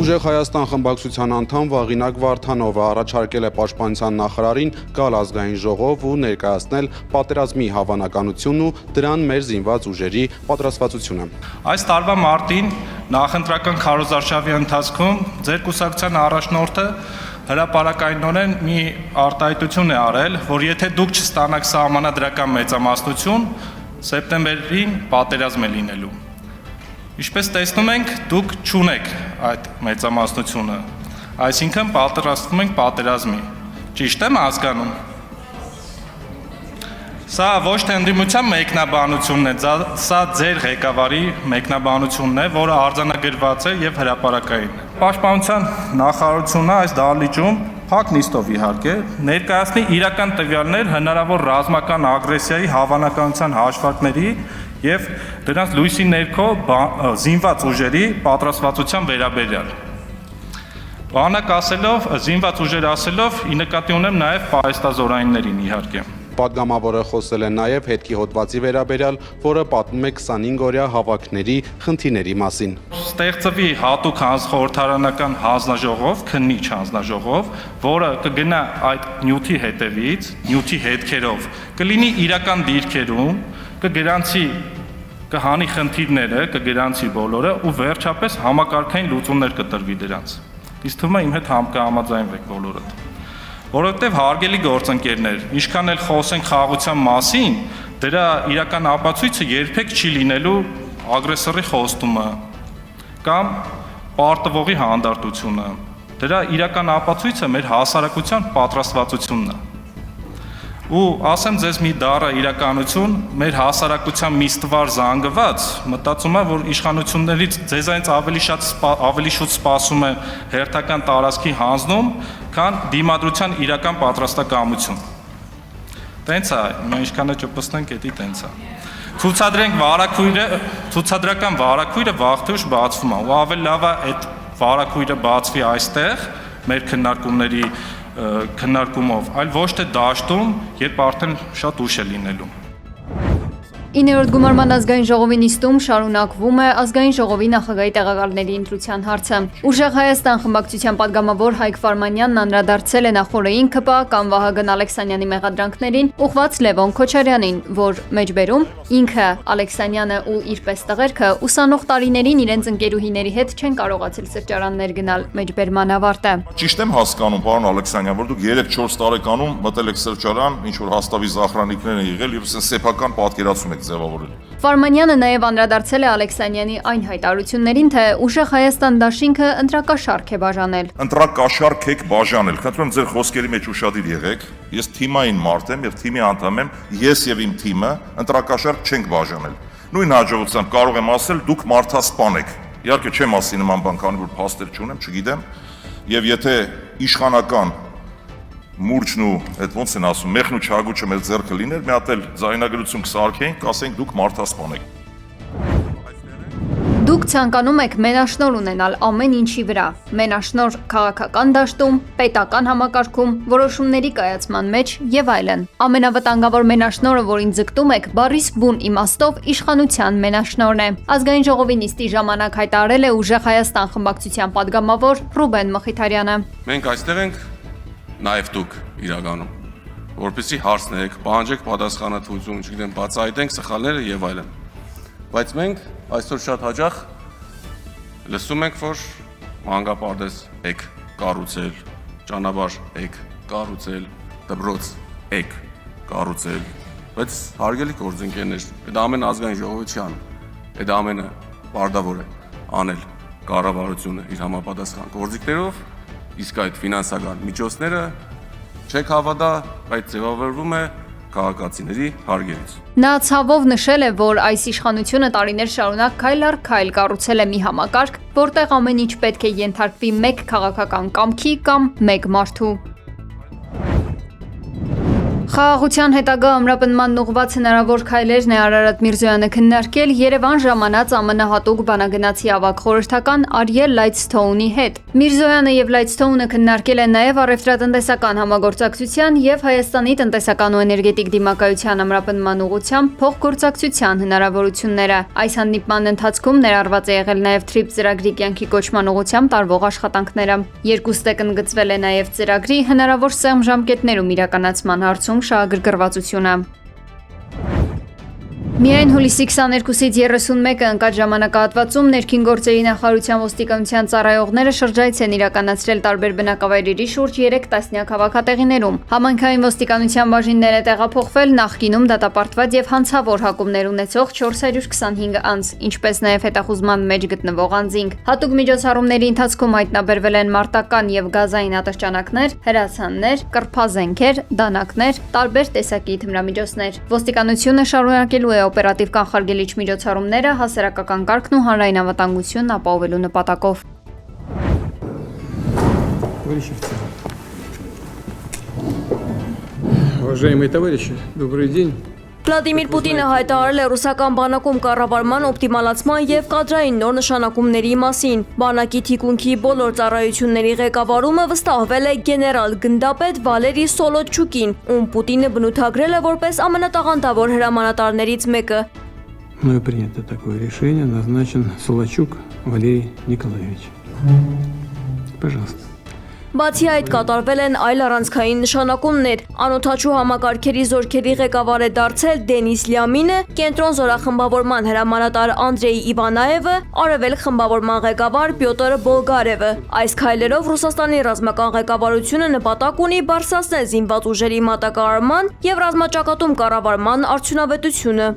Ուժեղ Հայաստան խմբակցության անդամ Վաղինակ Վարդանովը առաջարկել է Պաշտպանության նախարարին գալ ազգային ժողով ու ներկայացնել պատերազմի հավանականությունն ու դրան մեր զինված ուժերի պատրաստվածությունը։ Այս տարվա մարտին նախընտրական քարոզարշավի ընթացքում ձեր կուսակցության առաջնորդը հրապարակայնորեն մի արտահայտություն է արել, որ եթե դուք չստանաք սահմանադրական մեծամասնություն, սեպտեմբերին պատերազմ է լինելու։ Ինչպես տեսնում ենք, դուք չունեք այդ մեծամասնությունը, այսինքն պատրաստվում ենք պատերազմի։ Ճիշտ եմ հասկանում։ Սա ոչ թե ընդդիմության մեկնաբանությունն է, սա ձեր ղեկավարի մեկնաբանությունն է, որը արձանագրված է եւ հրապարակային է։ Պաշտպանության նախարարությունը այս դահլիճում փակ նիստով իհարկե ներկայացնի իրական տվյալներ հնարավոր ռազմական ագրեսիայի հավանականության հաշվարկների եւ դրանց լույսի ներքո զինված ուժերի պատրաստվածության վերաբերյալ։ Բանակ ասելով, զինված ուժեր ասելով, ի նկատի ունեմ նաեւ պահեստազորայիններին իհարկե։ Պատգամավորը խոսել է նաև հետքի հոդվածի վերաբերյալ, որը պատմում է 25-օրյա հավաքների խնդիրների մասին։ Ստեղծվի հատուկ խորհրդարանական հանձնաժողով, քննիչ հանձնաժողով, որը կգնա այդ նյութի հետևից, նյութի հետքերով, կլինի իրական դիրքերում, կգրանցի կհանի խնդիրները, կգրանցի բոլորը ու վերջապես համակարգային լուծումներ կտրվի դրանց։ Իսկ թվում է իմ հետ կհամաձայնվեք բոլորդ։ Որովհետև հարգելի գործընկերներ, ինչքան էլ խոսենք խաղաղության մասին, դրա իրական ապացույցը երբեք չի լինելու ագրեսորի խոստումը կամ պարտվողի հանդարտությունը։ Դրա իրական ապացույցը մեր հասարակության պատրաստվածությունն է։ Ու ասեմ ձեզ մի դառը իրականություն, մեր հասարակության մի ստվար զանգված մտածում է, որ իշխանություններից ձեզանից ավելի շուտ սպասում է հերթական տարածքի հանձնում, քան դիմադրության իրական պատրաստակամություն։ Տենց է, մենք ինչքան է ճպստենք, էդի տենց է։ Ցուցադրենք ցուցադրական վարակույրը վաղ թե ուշ բացվում է, ու ավելի լավ է այդ վարակույրը բացվի այստեղ մեր քննարկումով, այլ ոչ թե դաշտում, երբ արդեն շատ ուշ է լինելու։ 9-րդ գումարման ազգային ժողովի նիստում շարունակվում է ազգային ժողովի նախագահի տեղակալների ընտրության հարցը։ Ուժեղ Հայաստան խմբակցության պատգամավոր Հայկ Ֆարմանյանն անդրադարձել է նախորդին ԿՊԱ կամ Վահագն Ալեքսանյանի մեղադրանքներին ուղղված Լևոն Քոչարյանին, որ մեջբերում ինքը Ալեքսանյանը ու իր պես տղերքը ուսանող տարիներին իրենց ընկերուհիների հետ չեն կարողացել սրճարաններ գնալ մեջբերման ավարտը։ Ճիշտ եմ հասկանում, պարոն Ալեքսանյան, որ դուք 3-4 տարեկանում մտել եք սրճարան, ինչ որ հաստավի զախրանիկներ են եղել եւ սեփական պատկերացում եք ձևավորել։ Ֆարմանյանը նաև անդրադարձել է Ալեքսանյանի այն հայտարարություններին, թե Ուժեղ Հայաստան դաշինքը ընտրակաշառք է բաժանել։ Ընտրակաշառք եք բաժանել։ Խնդրում եմ ձեր խոսքերի մեջ ուշադիր եղեք։ Ես թիմային մարդ եմ եւ թիմի անդամ եմ, ես եւ իմ թիմը ընտրակաշառք չենք բաժանել։ Նույն հաջողությամբ կարող եմ ասել, դուք մարդասպան եք։ Իհարկե չեմ ասի նման բան, քանի որ փաստեր չունեմ, չգիտեմ։ Եվ եթե իշխանական մուրճն ու այդ ոնց են ասում, մեղն ու չագուճը մեր ձեռքը լիներ, մի հատ էլ ձայնագրություն կսարքեինք, կասենք դուք մարդասպան եք։ Դուք ցանկանում եք մենաշնոր ունենալ ամեն ինչի վրա, մենաշնոր քաղաքական դաշտում, պետական համակարգում, որոշումների կայացման մեջ եւ այլն։ Ամենավտանգավոր մենաշնորը, որին ձգտում եք, բառիս բուն իմաստով իշխանության մենաշնորն է։ Ազգային ժողովի նիստի ժամանակ հայտարարել է Ուժեղ Հայաստան խմբակցության падգամավոր Ռուբեն Մխիթարյանը։ Մենք այստեղ ենք նաև դուք իրականում, որպեսզի հարցնեք, պահանջեք պատասխանատվություն, չգիտեմ, բացահայտենք սխալները եւ այլն։ Բայց մենք այսօր շատ հաճախ լսում ենք, որ մանկապարտեզ եք կառուցել, ճանապարհ եք կառուցել, դպրոց եք կառուցել, բայց հարգելի գործընկերներ, այդ ամեն ազգային ժողովի չի անում, այդ ամենը պարտավոր է անել կառավարությունը իր համապատասխան գործիքներով, իսկ այդ ֆինանսական միջոցները չեք հավատա, բայց ձևավորվում է քաղաքացիների հարգերից։ Նա ցավով նշել է, որ այս իշխանությունը տարիներ շարունակ քայլ առ քայլ կառուցել է մի համակարգ, որտեղ ամեն ինչ պետք է ենթարկվի մեկ քաղաքական կամքի կամ մեկ մարդու։ Խաղաղության հետագա ամրապնդման ուղղված հնարավոր քայլերն է Արարատ Միրզոյանը քննարկել Երևան ժամանած ԱՄՆ հատուկ բանագնացի ավագ խորհրդական Արիել Լայթսթոունի հետ։ Միրզոյանը եւ Լայթսթոունը քննարկել են նաեւ առևտրատնտեսական համագործակցության եւ Հայաստանի տնտեսական ու էներգետիկ դիմակայության ամրապնդման ուղղությամբ փոխգործակցության հնարավորությունները։ Այս հանդիպման ընթացքում ներառված է եղել նաեւ TRIP ծրագրի կյանքի կոչման ուղղությամբ տարվող աշխատանքները։ Երկուստը կընդգծվել է նաեւ ծրագրի հնարավոր սեղմ ժամկետներում իրականացման հարցում շահագրգռվածությունը։ Միայն հուլիսի 22-ից 31-ը ընկած ժամանակահատվածում ներքին գործերի նախարարության ոստիկանության ծառայողները շրջայց են իրականացրել տարբեր բնակավայրերի շուրջ 3 տասնյակ հավաքատեղիներում։ Համայնքային ոստիկանության բաժիններ է տեղափոխվել նախկինում դատապարտված եւ հանցավոր հակումներ ունեցող 425 անձ, ինչպես նաեւ հետախուզման մեջ գտնվող անձինք։ Հատուկ միջոցառումների ընթացքում հայտնաբերվել են մարտական եւ գազային ատրճանակներ, հրացաններ, կռփազենքեր, դանակներ, տարբեր տեսակի թմրամիջոցներ։ Ոստիկանությունը շարունակելու է օպերատիվ կանխարգելիչ միջոցառումները հասարակական կարգն ու հանրային անվտանգությունն ապահովելու նպատակով։ Уважаемые товарищи, добрый день. Վլադիմիր Պուտինը հայտարարել է ռուսական բանակում կառավարման օպտիմալացման եւ կադրային նոր նշանակումների մասին։ Բանակի թիկունքի բոլոր ծառայությունների ղեկավարումը վստահվել է գեներալ գնդապետ Վալերի Սոլոչուկին, ում Պուտինը բնութագրել է որպես ամենատաղանդավոր հրամանատարներից մեկը։ Мною принято такое решение, назначен Солочук Валерий Николаевич. Пожалуйста. Բացի այդ կատարվել են այլ առանցքային նշանակումներ։ Անօթաչու համակարգերի զորքերի ղեկավար է դարձել Դենիս Լյամինը, կենտրոն զորախմբավորման հրամանատար Անդրեյ Իվանաևը, արևելք խմբավորման ղեկավար Պյոտր Բոլգարևը։ Այս քայլերով Ռուսաստանի ռազմական ղեկավարությունը նպատակ ունի բարձրացնել զինված ուժերի մատակարարման եւ ռազմաճակատում կառավարման արդյունավետությունը։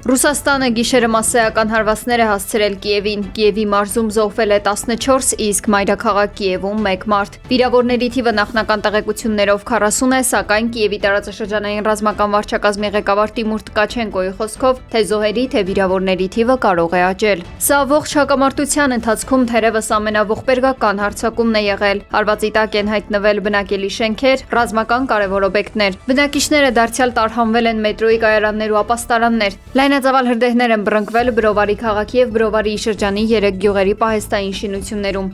Ռուսաստանը գիշերը մասսայական հարվածներ է հասցրել Կիևին։ Կիևի մարզում զոհվել է 14, իսկ մայրաքաղաք Կիևում 1 մարդ։ Վիրավորների թիվը նախնական տեղեկություններով 40 է, սակայն Կիևի տարածաշրջանային ռազմական վարչակազմի ղեկավար Տիմուր Տկաչենկոյի խոսքով թե զոհերի, թե վիրավորների թիվը կարող է աճել։ Սա ողջ հակամարտության ընթացքում թերևս ամենաողբերգական հարձակումն է եղել։ Հարվածի տակ են հայտնվել բնակելի շենքեր, ռազմական կարևոր օբյեկտներ։ Բնակիչները դարձյալ տարհանվել են մետրոյի կայարաններ ու ապաստարաններ։ Լայնածավալ հրդեհներ են բռնկվել Բրովարի քաղաքի եւ Բրովարի շրջանի 3 գյուղերի պահեստային շինություններում։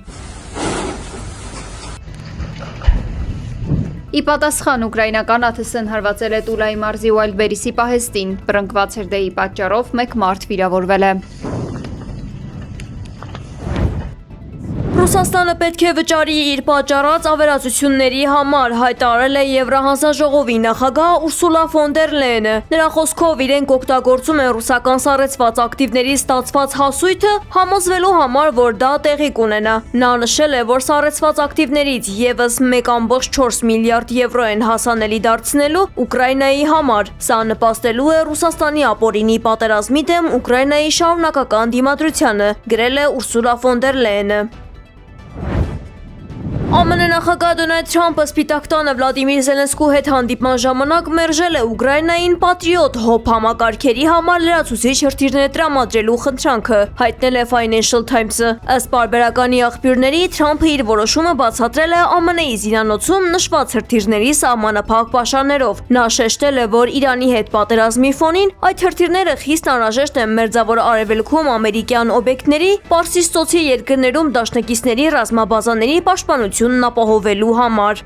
Ի պատասխան ուկրաինական ԱԹՍ-ն հարվածել է Տուլայի մարզի Ուայլդբերիսի պահեստին։ Բռնկված հրդեհի պատճառով 1 մարդ վիրավորվել է։ Ռուսաստանը պետք է վճարի իր պատճառած ավերածությունների համար, հայտարարել է Եվրահանձաժողովի նախագահ Ուրսուլա ֆոն դեր Լեյենը։ Նրա խոսքով իրենք օգտագործում են ռուսական սառեցված ակտիվների ստացված հասույթը համոզվելու համար, որ դա տեղի կունենա։ Նա նշել է, որ սառեցված ակտիվներից եւս 1.4 միլիարդ եվրո են հասանելի դարձնելու Ուկրաինայի համար։ Սա նպաստելու է Ռուսաստանի ապօրինի պատերազմի դեմ Ուկրաինայի շարունակական դիմադրությանը, գրել է Ուրսուլա ֆոն դեր Լեյենը։ ԱՄՆ նախագահ Դոնալդ Թրամփը Սպիտակ տանը Վլադիմիր Զելենսկու հետ հանդիպման ժամանակ մերժել է Ուկրաինային Patriot հոբ համակարգերի համար լրացուցիչ հրթիռներ տրամադրելու խնդրանքը, հայտնել է Financial Times-ը։ Ըստ պարբերականի աղբյուրների, Թրամփը իր որոշումը բացատրել է ԱՄՆ-ի զինանոցում նշված հրթիռների սահմանափակ պաշարներով։ Նա շեշտել է, որ Իրանի հետ պատերազմի ֆոնին այդ հրթիռները խիստ անհրաժեշտ են Մերձավոր Արևելքում ամերիկյան օբյեկտների, Պարսից ծոցի երկրներում դաշնակիցների ռազմաբազաների պաշտպանությունն ապահովելու համար։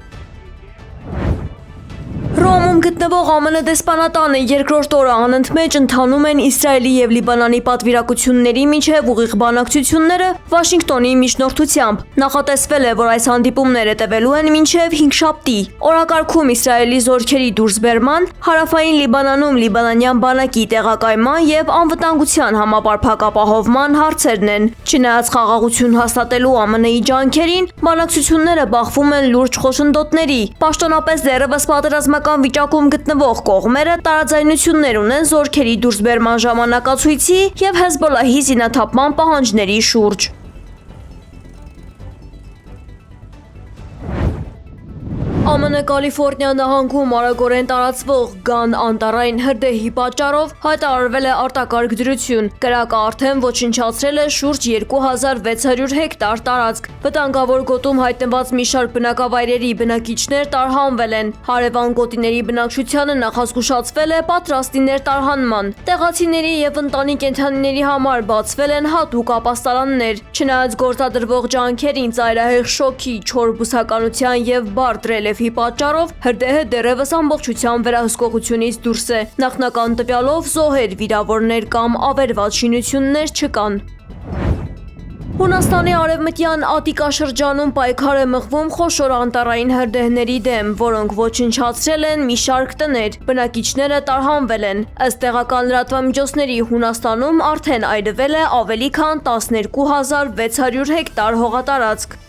Ռոմում գտնվող ԱՄՆ դեսպանատանը երկրորդ օրը անընդմեջ ընթանում են Իսրայելի եւ Լիբանանի պատվիրակությունների միջև ուղիղ բանակցությունները Վաշինգտոնի միջնորդությամբ։ Նախատեսվել է, որ այս հանդիպումները տևելու են մինչև 5 շաբթի։ Օրակարգում Իսրայելի զորքերի դուրսբերման, հարավային Լիբանանում լիբանանյան բանակի տեղակայման եւ անվտանգության համապարփակ ապահովման հարցերն են։ Չնայած խաղաղություն հաստատելու ԱՄՆ-ի ջանքերին, բանակցությունները բախվում են լուրջ խոչընդոտների։ Պաշտոնապես դեռևս պատերազմական վիճակում գտնվող կողմերը տարաձայնություններ ունեն զորքերի դուրսբերման ժամանակացույցի եւ Հեզբոլահի զինաթափման պահանջների շուրջ։ ԱՄՆ Կալիֆոռնիա նահանգում արագորեն տարածվող Gun անտառային հրդեհի պատճառով հայտարարվել է արտակարգ դրություն։ Կրակը արդեն ոչնչացրել է շուրջ 2600 հեկտար տարածք։ Վտանգավոր գոտում հայտնված մի շարք բնակավայրերի բնակիչներ տարհանվել են։ Հարևան գոտիների բնակչությանը նախազգուշացվել է պատրաստի ներտարհանման։ Տեղացիների եւ ընտանի կենդանիների համար բացվել են հատուկ ապաստարաններ։ Չնայած գործադրվող ջանքերին ծայրահեղ շոկի, չոր բուսականության եւ բարդ ռելիեֆի պատճառով հրդեհը դեռևս ամբողջությամբ վերահսկողությունից դուրս է։ Նախնական տվյալով զոհեր, վիրավորներ կամ ավերված շինություններ չկան։ Հունաստանի արևմտյան Ատիկա շրջանում պայքար է մղվում խոշոր անտառային հրդեհների դեմ, որոնք ոչնչացրել են մի շարք տներ, բնակիչները տարհանվել են։ Ըստ տեղական լրատվամիջոցների Հունաստանում արդեն այրվել է ավելի քան 12600 հեկտար հողատարածք։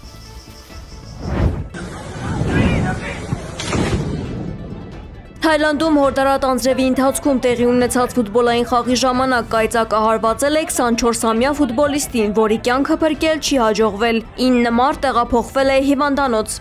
Թայլանդում հորդարատ անձրևի ընթացքում տեղի ունեցած ֆուտբոլային խաղի ժամանակ կայծակը հարվածել է 24-ամյա ֆուտբոլիստին, որի կյանքը փրկել չի հաջողվել։ 9 մարդ տեղափոխվել է հիվանդանոց։